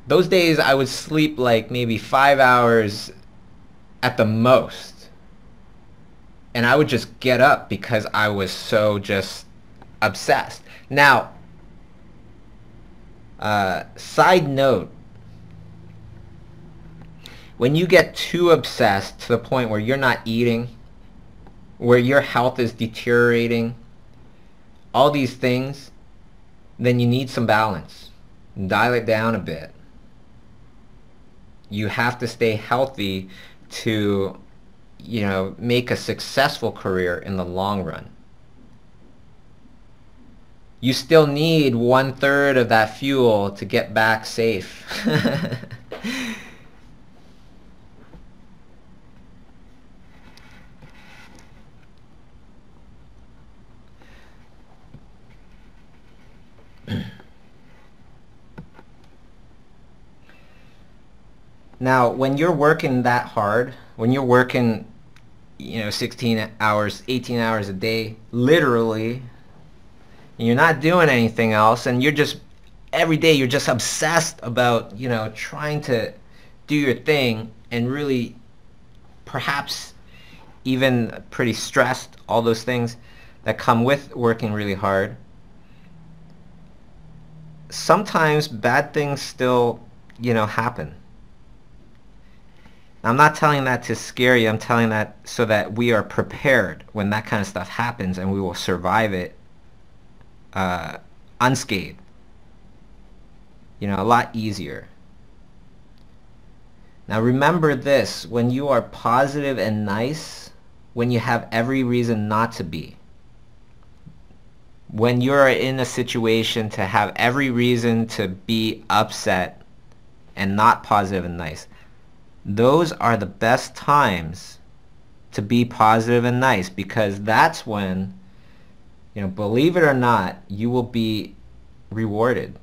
Those days I would sleep like maybe 5 hours at the most. And I would just get up because I was so just obsessed. Now, side note, when you get too obsessed to the point where you're not eating, where your health is deteriorating, all these things, then you need some balance. Dial it down a bit. You have to stay healthy to, you know, make a successful career in the long run. You still need 1/3 of that fuel to get back safe. Now, when you're working that hard, when you're working, you know, 16 hours, 18 hours a day, literally, and you're not doing anything else, and you're just, every day you're just obsessed about, you know, trying to do your thing and really perhaps even pretty stressed, all those things that come with working really hard, sometimes bad things still, happen. I'm not telling that to scare you. I'm telling that so that we are prepared when that kind of stuff happens, and we will survive it unscathed. A lot easier. Now remember this, when you are positive and nice, when you have every reason not to be, when you're in a situation to have every reason to be upset and not positive and nice, those are the best times to be positive and nice, because that's when, believe it or not, you will be rewarded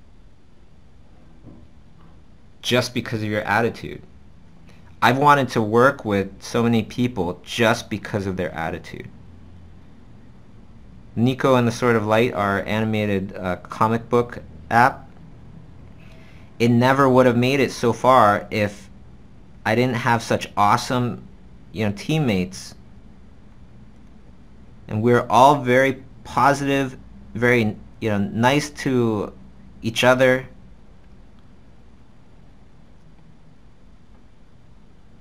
just because of your attitude. I've wanted to work with so many people just because of their attitude. Nico and the Sword of Light, our animated comic book app, it never would have made it so far if I didn't have such awesome, teammates. And we're all very positive, very, nice to each other.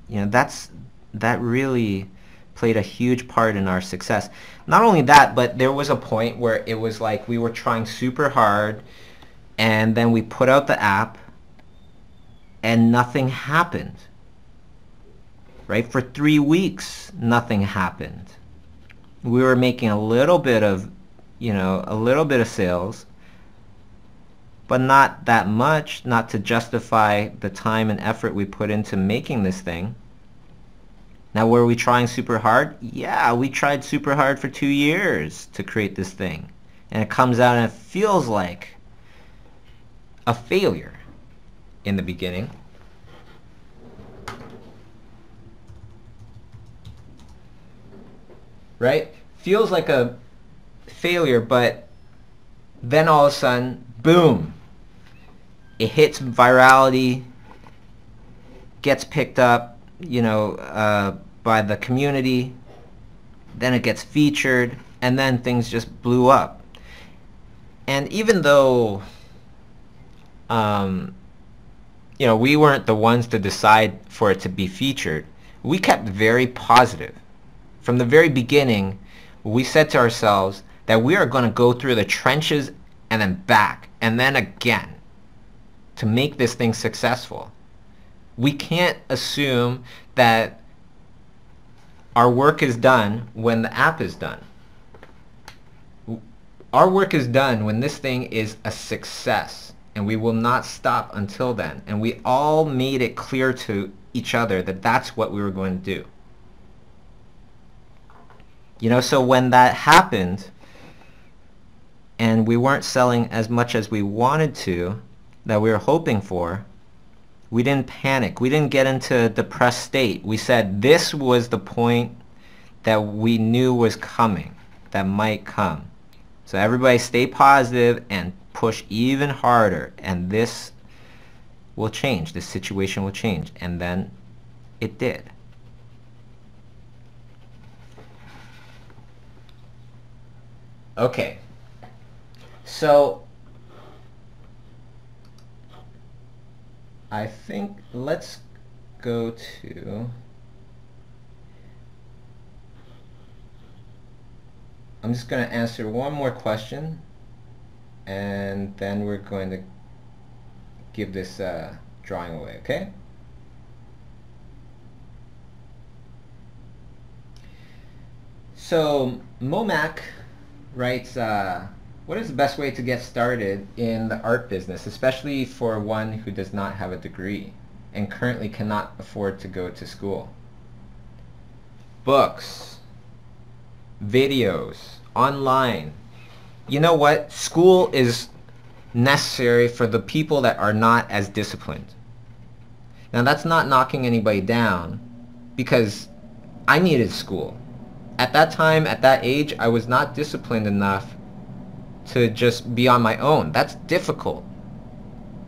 That really played a huge part in our success. Not only that, but there was a point where it was like we were trying super hard, and then we put out the app and nothing happened. Right? For 3 weeks, nothing happened. We were making a little bit of, sales, but not that much, not to justify the time and effort we put into making this thing. Now, were we trying super hard? Yeah, we tried super hard for 2 years to create this thing. And it comes out and it feels like a failure in the beginning. Right? Feels like a failure, but then all of a sudden, boom, it hits virality, gets picked up, by the community, then it gets featured, and then things just blew up. And even though, we weren't the ones to decide for it to be featured, we kept very positive. From the very beginning, we said to ourselves that we are going to go through the trenches and then back, and then again, to make this thing successful. We can't assume that our work is done when the app is done. Our work is done when this thing is a success, and we will not stop until then. And we all made it clear to each other that that's what we were going to do. So when that happened, and we weren't selling as much as we wanted to, that we were hoping for, we didn't panic. We didn't get into a depressed state. We said this was the point that we knew was coming, that might come. So everybody stay positive and push even harder, and this will change. This situation will change. And then it did. Okay. So I think let's go to, I'm just going to answer one more question, and then we're going to give this drawing away, okay? So Momac writes, what is the best way to get started in the art business, especially for one who does not have a degree and currently cannot afford to go to school? Books, videos, online. You know what? School is necessary for the people that are not as disciplined. Now that's not knocking anybody down, because I needed school. At that time, at that age, I was not disciplined enough to just be on my own. That's difficult.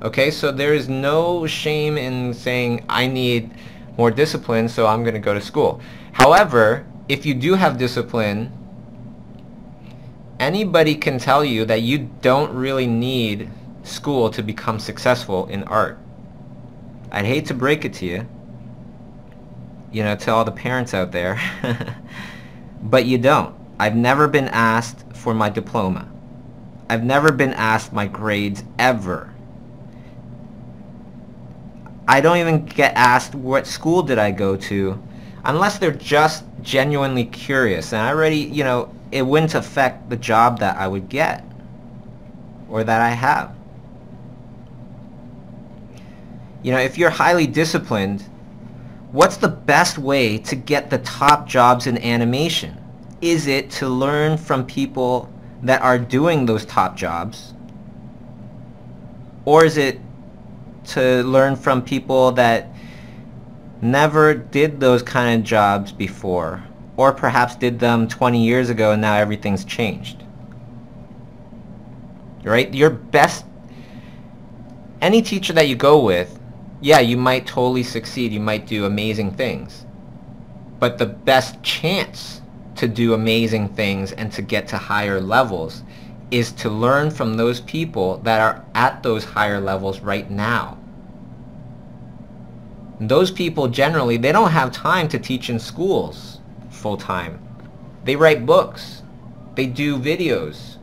Okay, so there is no shame in saying I need more discipline, so I'm going to go to school. However, if you do have discipline, anybody can tell you that you don't really need school to become successful in art. I'd hate to break it to you, to all the parents out there, but you don't. I've never been asked for my diploma. I've never been asked my grades ever. I don't even get asked what school did I go to unless they're just genuinely curious. And I already, it wouldn't affect the job that I would get or that I have. If you're highly disciplined, what's the best way to get the top jobs in animation? Is it to learn from people that are doing those top jobs? Or is it to learn from people that never did those kind of jobs before, or perhaps did them 20 years ago and now everything's changed? Right? Any teacher that you go with, yeah, you might totally succeed, you might do amazing things, but the best chance to do amazing things and to get to higher levels is to learn from those people that are at those higher levels right now. Those people generally, they don't have time to teach in schools full time. They write books, they do videos,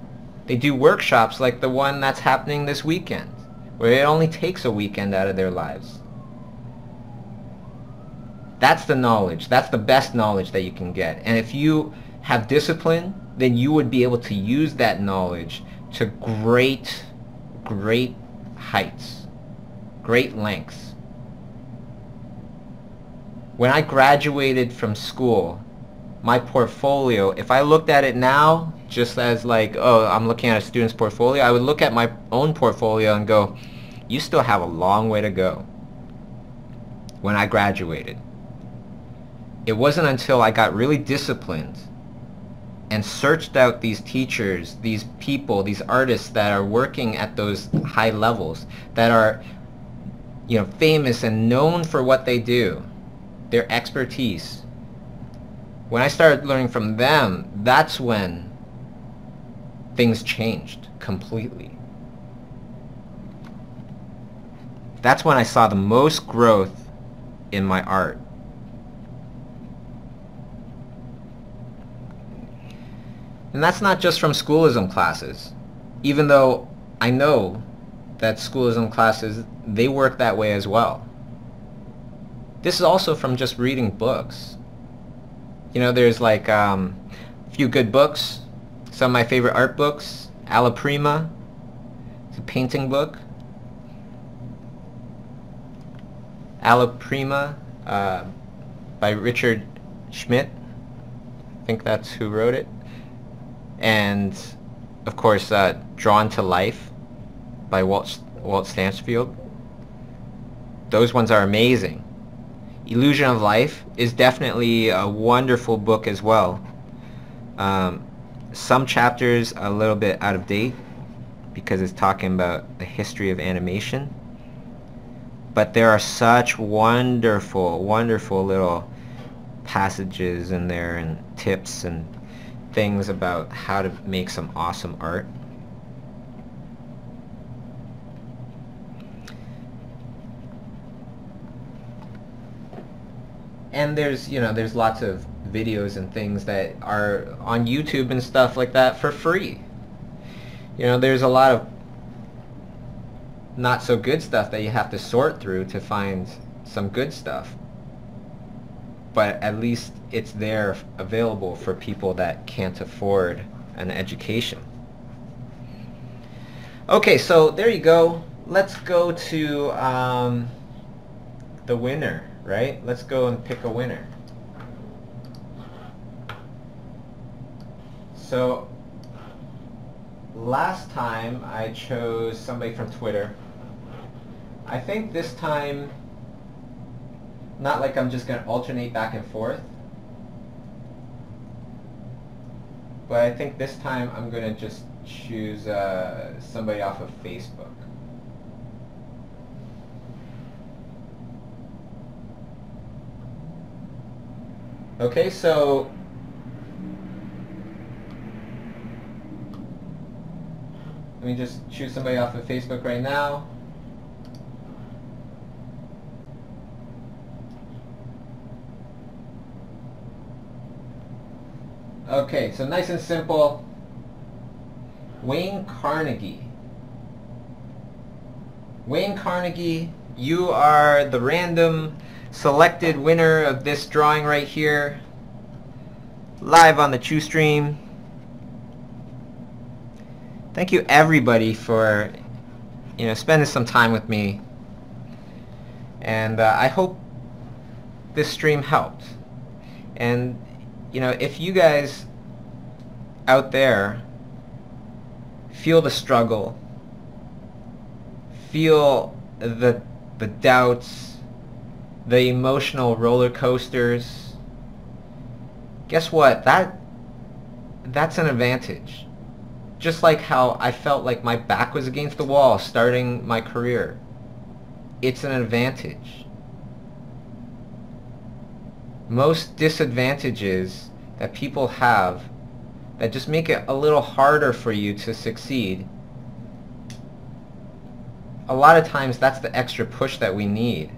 they do workshops like the one that's happening this weekend, where it only takes a weekend out of their lives. That's the knowledge. That's the best knowledge that you can get. And if you have discipline, then you would be able to use that knowledge to great heights, great lengths. When I graduated from school, my portfolio, if I looked at it now, just as like, oh, I'm looking at a student's portfolio, I would look at my own portfolio and go, you still have a long way to go. When I graduated, it wasn't until I got really disciplined and searched out these teachers, these people, these artists that are working at those high levels, that are, famous and known for what they do, their expertise. When I started learning from them, that's when things changed completely. That's when I saw the most growth in my art. And that's not just from Schoolism classes, even though I know that Schoolism classes, they work that way as well. This is also from just reading books. There's like a few good books. Some of my favorite art books. Alla Prima, it's a painting book. Alla Prima by Richard Schmidt. I think that's who wrote it. And of course Drawn to Life by Walt Stansfield. Those ones are amazing. Illusion of Life is definitely a wonderful book as well. Some chapters a little bit out of date because it's talking about the history of animation, but there are such wonderful little passages in there and tips and things about how to make some awesome art. And there's lots of videos and things that are on YouTube and stuff like that for free. There's a lot of not so good stuff that you have to sort through to find some good stuff. But at least it's there available for people that can't afford an education. Okay, so there you go. Let's go to the winner, right? Let's go and pick a winner. So last time I chose somebody from Twitter. I think this time, not like I'm just going to alternate back and forth, but I think this time I'm going to just choose somebody off of Facebook. Okay, so let me just choose somebody off of Facebook right now. Okay, so nice and simple. Wayne Carnegie. Wayne Carnegie, you are the random selected winner of this drawing right here, live on the Chiustream. Thank you everybody for spending some time with me, and I hope this stream helped. And if you guys out there feel the struggle, feel the doubts, the emotional roller coasters, guess what? That's an advantage. Just like how I felt like my back was against the wall starting my career. It's an advantage. Most disadvantages that people have that just make it a little harder for you to succeed, a lot of times that's the extra push that we need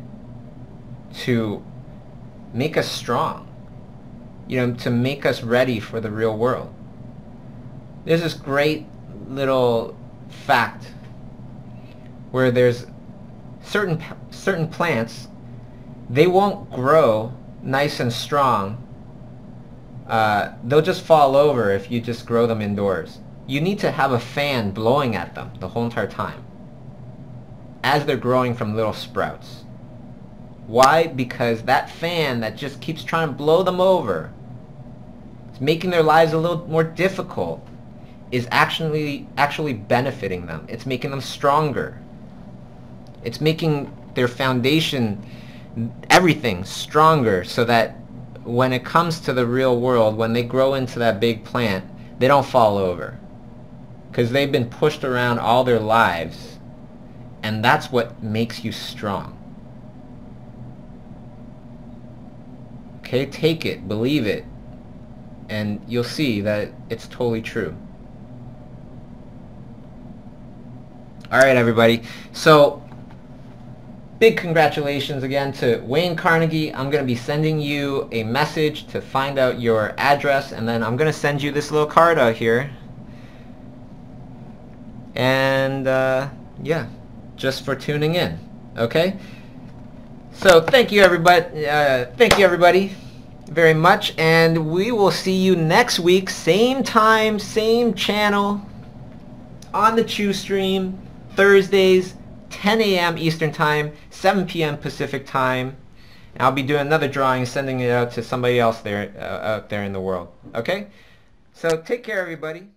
to make us strong, to make us ready for the real world. There's this great little fact where there's certain plants, they won't grow nice and strong. They'll just fall over if you just grow them indoors. You need to have a fan blowing at them the whole entire time as they're growing from little sprouts. Why? Because that fan that just keeps trying to blow them over, it's making their lives a little more difficult, is actually benefiting them. It's making them stronger. It's making their foundation, everything, stronger, so that when it comes to the real world, when they grow into that big plant, they don't fall over. Because they've been pushed around all their lives, and that's what makes you strong. Okay, take it, believe it, and you'll see that it's totally true. Alright everybody, so big congratulations again to Wayne Carnegie. I'm going to be sending you a message to find out your address, and then I'm going to send you this little card out here. And yeah, just for tuning in. Okay? So thank you everybody very much, and we will see you next week, same time, same channel, on the Chiustream, Thursdays, 10 a.m. Eastern Time, 7 p.m. Pacific Time. And I'll be doing another drawing, sending it out to somebody else there out there in the world. Okay? So take care, everybody.